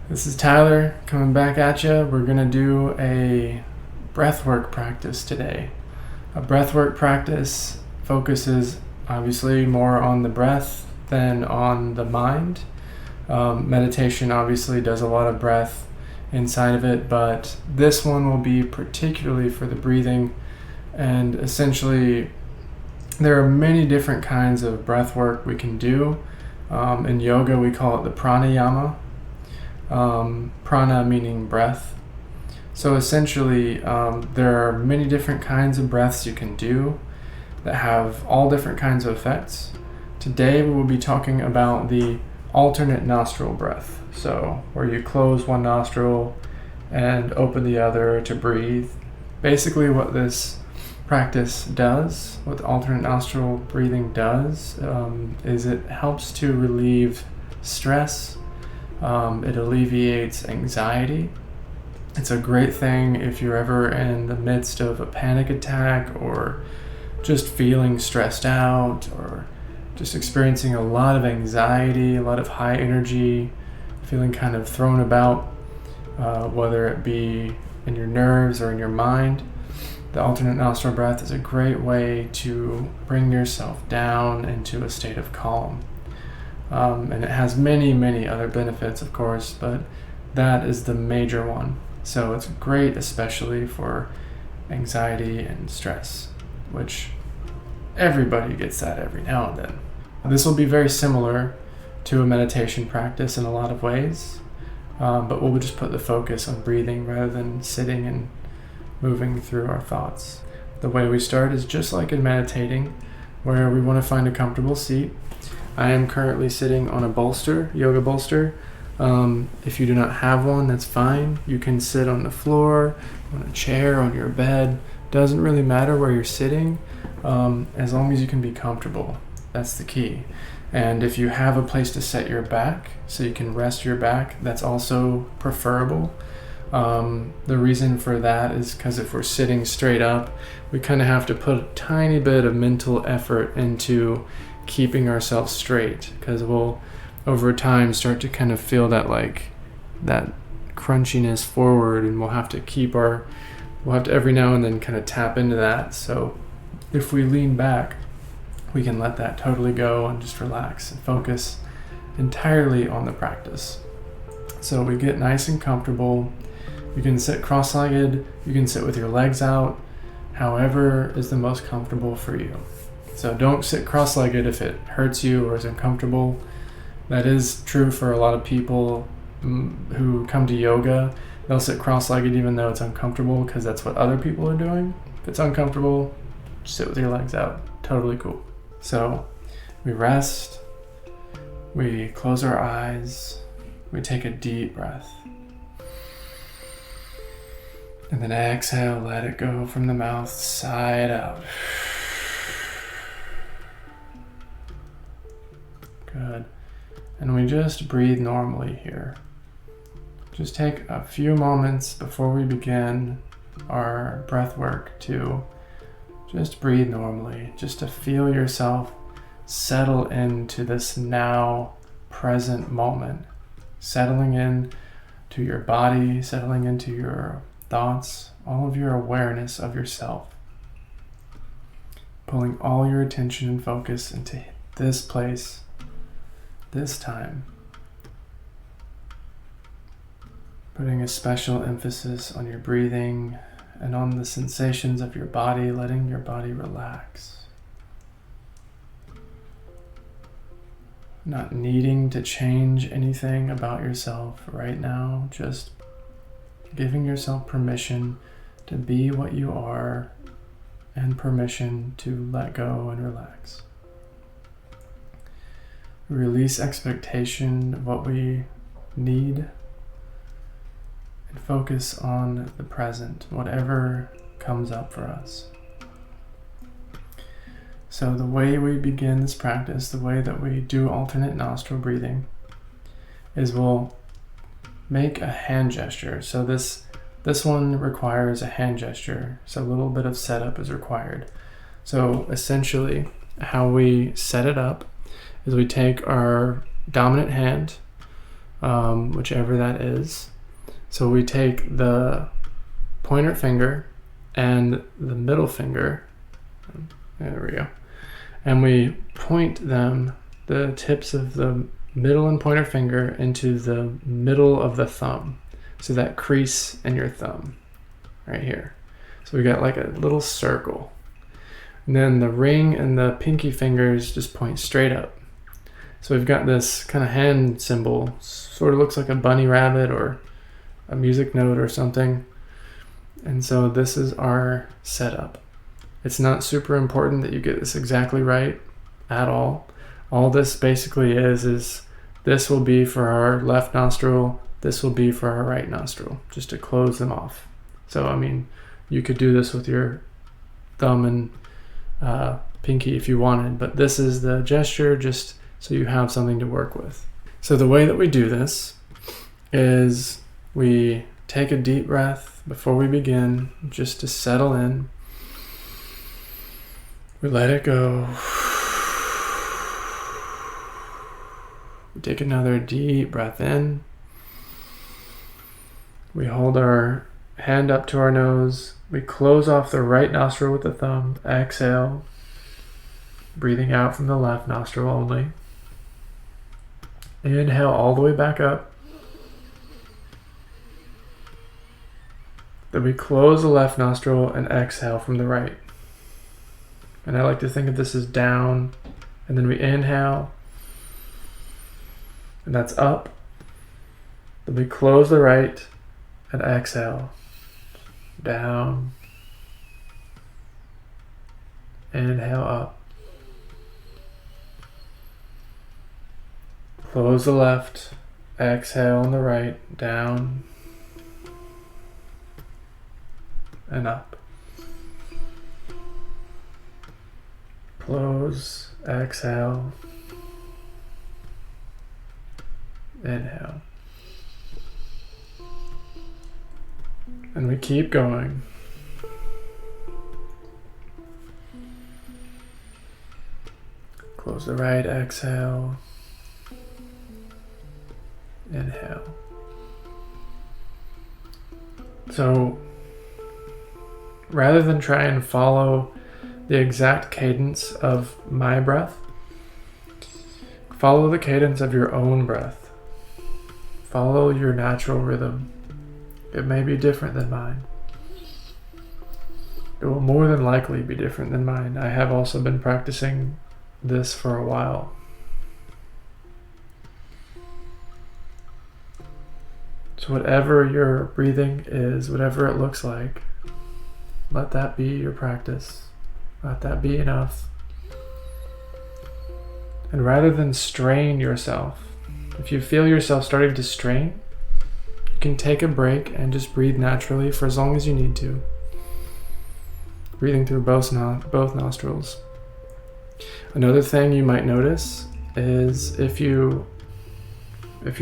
This is Tyler coming back at you. We're going to do a breathwork practice today. A breathwork practice focuses obviously more on the breath than on the mind. Meditation obviously does a lot of breath inside of it, but this one will be particularly for the breathing. And essentially, there are many different kinds of breath work we can do. In yoga, we call it the pranayama. Prana meaning breath. So essentially, there are many different kinds of breaths you can do that have all different kinds of effects. Today, we will be talking about the alternate nostril breath. So where you close one nostril and open the other to breathe. Basically, what this practice does, what the alternate nostril breathing does, is it helps to relieve stress. It alleviates anxiety. It's a great thing if you're ever in the midst of a panic attack or just feeling stressed out or just experiencing a lot of anxiety, a lot of high energy, feeling kind of thrown about, whether it be in your nerves or in your mind. The alternate nostril breath is a great way to bring yourself down into a state of calm. And it has many, many other benefits, of course, but that is the major one. So it's great, especially for anxiety and stress, which everybody gets that every now and then. This will be very similar to a meditation practice in a lot of ways, but we'll just put the focus on breathing rather than sitting and moving through our thoughts. The way we start is just like in meditating, where we want to find a comfortable seat. I am currently sitting on a bolster, yoga bolster. If you do not have one, that's fine. You can sit on the floor, on a chair, on your bed. Doesn't really matter where you're sitting, as long as you can be comfortable. That's the key. And if you have a place to set your back, so you can rest your back, that's also preferable. The reason for that is because if we're sitting straight up, we kind of have to put a tiny bit of mental effort into keeping ourselves straight, because we'll over time start to kind of feel that crunchiness forward, and we'll have to every now and then kind of tap into that. So if we lean back, we can let that totally go and just relax and focus entirely on the practice. So we get nice and comfortable. You can sit cross-legged, you can sit with your legs out, however is the most comfortable for you. So don't sit cross-legged if it hurts you or is uncomfortable. That is true for a lot of people who come to yoga. They'll sit cross-legged even though it's uncomfortable because that's what other people are doing. If it's uncomfortable, sit with your legs out. Totally cool. So we rest, we close our eyes, we take a deep breath. And then exhale, let it go from the mouth, side out. Good. And we just breathe normally here. Just take a few moments before we begin our breath work to just breathe normally, just to feel yourself settle into this now present moment, settling in to your body, settling into your thoughts, all of your awareness of yourself, pulling all your attention and focus into this place, this time, putting a special emphasis on your breathing and on the sensations of your body, letting your body relax. Not needing to change anything about yourself right now, just giving yourself permission to be what you are and permission to let go and relax. Release expectation of what we need and focus on the present, whatever comes up for us. So the way we begin this practice, the way that we do alternate nostril breathing, is we'll make a hand gesture. So this one requires a hand gesture, so a little bit of setup is required. So essentially, how we set it up is we take our dominant hand whichever that is. So we take the pointer finger and the middle finger, there we go, and we point them, the tips of the middle and pointer finger, into the middle of the thumb. So that crease in your thumb right here. So we got like a little circle. And then the ring and the pinky fingers just point straight up. So we've got this kind of hand symbol, sort of looks like a bunny rabbit or a music note or something. And so this is our setup. It's not super important that you get this exactly right at all. All this basically is this will be for our left nostril, this will be for our right nostril, just to close them off. So, I mean, you could do this with your thumb and pinky if you wanted, but this is the gesture just so you have something to work with. So the way that we do this is we take a deep breath before we begin, just to settle in. We let it go. We take another deep breath in. We hold our hand up to our nose. We close off the right nostril with the thumb. Exhale. Breathing out from the left nostril only. Inhale all the way back up. Then we close the left nostril and exhale from the right. And I like to think of this as down. And then we inhale. And that's up. Then we close the right and exhale. Down. Inhale up. Close the left. Exhale on the right. Down. And up. Close. Exhale. Inhale. And we keep going. Close the right, exhale. Inhale. So, rather than try and follow the exact cadence of my breath, follow the cadence of your own breath. Follow your natural rhythm. It may be different than mine. It will more than likely be different than mine. I have also been practicing this for a while. So whatever your breathing is, whatever it looks like, let that be your practice. Let that be enough. And rather than strain yourself, if you feel yourself starting to strain, you can take a break and just breathe naturally for as long as you need to. Breathing through both nostrils. Another thing you might notice is if you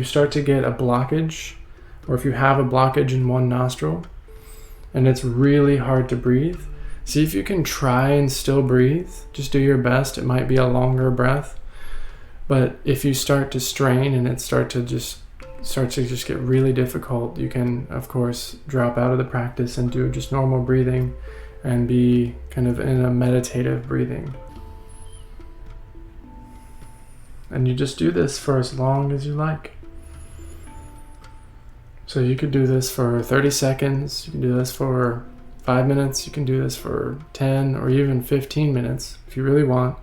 start to get a blockage, or if you have a blockage in one nostril and it's really hard to breathe, see if you can try and still breathe. Just do your best. It might be a longer breath, but if you start to strain and it starts to just get really difficult, you can of course drop out of the practice and do just normal breathing and be kind of in a meditative breathing. And you just do this for as long as you like. So you could do this for 30 seconds, you can do this for 5 minutes, you can do this for 10 or even 15 minutes if you really want.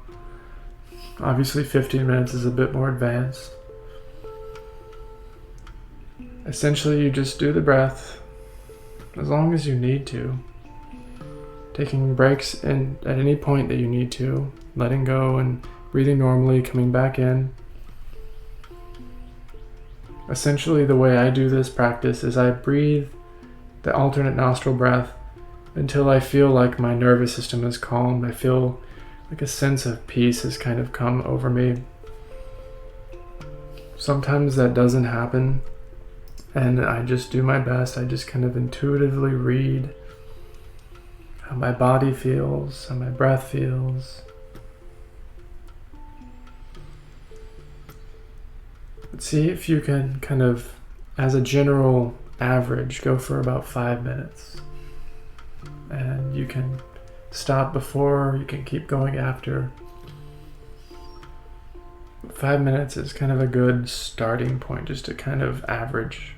Obviously 15 minutes is a bit more advanced. Essentially you just do the breath as long as you need to. Taking breaks at any point that you need to, letting go and breathing normally, coming back in. Essentially the way I do this practice is I breathe the alternate nostril breath until I feel like my nervous system is calm. I feel like a sense of peace has kind of come over me. Sometimes that doesn't happen and I just do my best. I just kind of intuitively read how my body feels, how my breath feels. But see if you can kind of, as a general average, go for about 5 minutes. And you can stop before, you can keep going after. 5 minutes is kind of a good starting point, just to kind of average.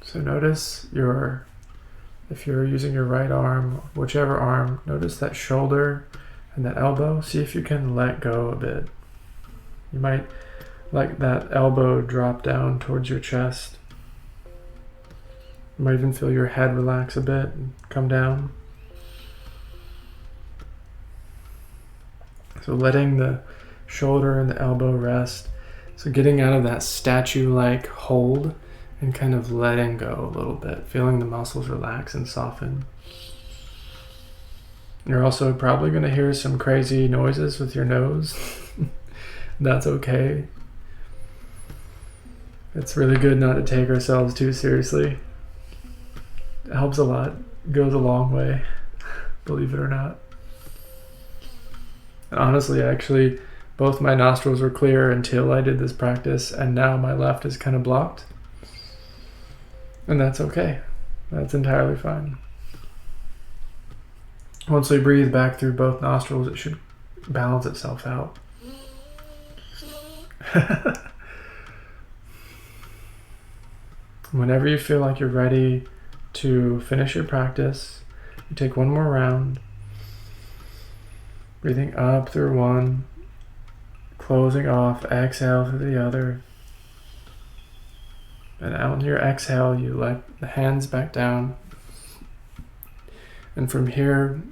So notice if you're using your right arm, whichever arm, notice that shoulder and that elbow. See if you can let go a bit. You might let that elbow drop down towards your chest. You might even feel your head relax a bit and come down. So letting the shoulder and the elbow rest. So getting out of that statue-like hold and kind of letting go a little bit, feeling the muscles relax and soften. You're also probably going to hear some crazy noises with your nose. That's okay. It's really good not to take ourselves too seriously. It helps a lot. It goes a long way, believe it or not. And honestly, actually, both my nostrils were clear until I did this practice, and now my left is kind of blocked. And that's okay. That's entirely fine. Once we breathe back through both nostrils, it should balance itself out. Whenever you feel like you're ready to finish your practice, you take one more round, breathing up through one, closing off, exhale through the other. And out on your exhale, you let the hands back down. And from here,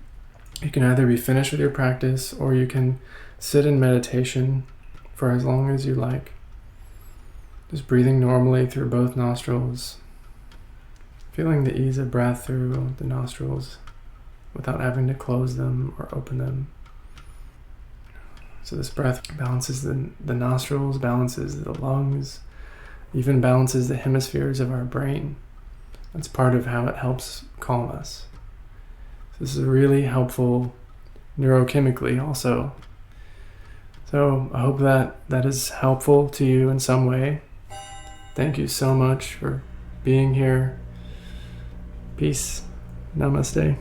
you can either be finished with your practice or you can sit in meditation for as long as you like. Just breathing normally through both nostrils, feeling the ease of breath through the nostrils without having to close them or open them. So this breath balances the nostrils, balances the lungs, even balances the hemispheres of our brain. That's part of how it helps calm us. So this is really helpful neurochemically also. So I hope that is helpful to you in some way. Thank you so much for being here. Peace. Namaste.